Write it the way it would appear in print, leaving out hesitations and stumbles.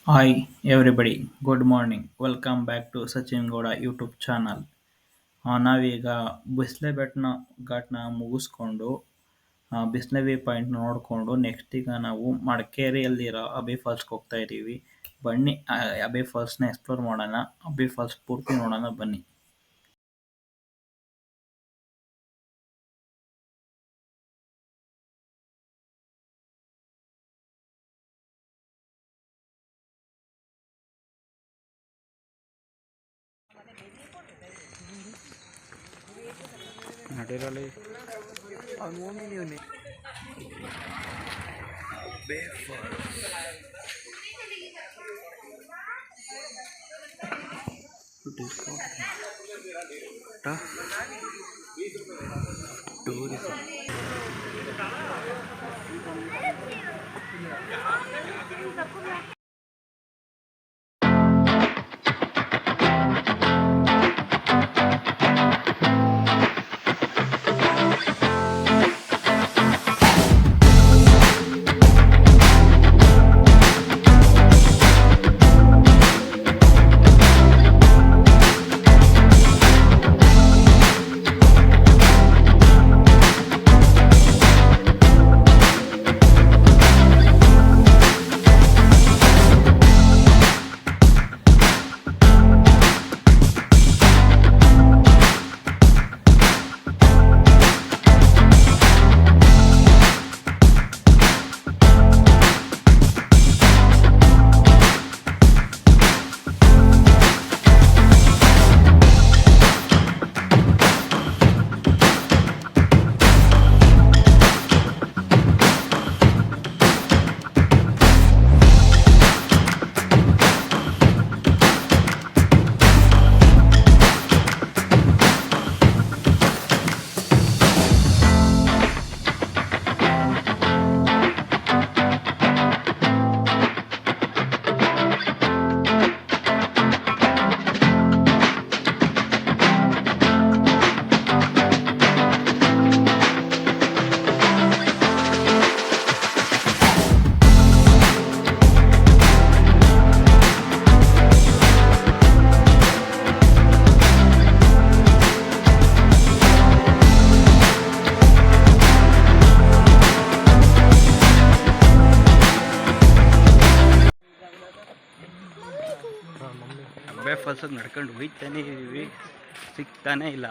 Hi everybody, good morning. Welcome back to Sachin Gowda YouTube channel. ನಾವೀಗ ಬಿಸ್ಲೆ ಘಾಟ್ನ ಮುಗಿಸ್ಕೊಂಡು ಬಿಸ್ಲೆ view point ನೋಡಿಕೊಂಡು next ಈಗ ನಾವು ಮಡಿಕೇರಿಯಲ್ಲಿರೋ ಅಬ್ಬೆ ಫಾಲ್ಸ್ಗೆ ಹೋಗ್ತಾ ಇದ್ದೀವಿ. ಬನ್ನಿ ಅಬ್ಬೆ ಫಾಲ್ಸ್ನ ಎಕ್ಸ್ಪ್ಲೋರ್ ಮಾಡೋಣ. ಅಬ್ಬೆ ಫಾಲ್ಸ್ ಪೂರ್ತಿ ನೋಡೋಣ ಬನ್ನಿ. ನಡಿರಲಿ ಅಬ್ಬೆ ಫಾಲ್ಸ್ ಟೂರಿಸಂ. ಅಬ್ಬೆ ಫಾಲ್ಸಿಗೆ ನಡ್ಕೊಂಡು ಹೋಗ್ತಾನೆ ಇದೀವಿ, ಸಿಗ್ತಾನೆ ಇಲ್ಲ.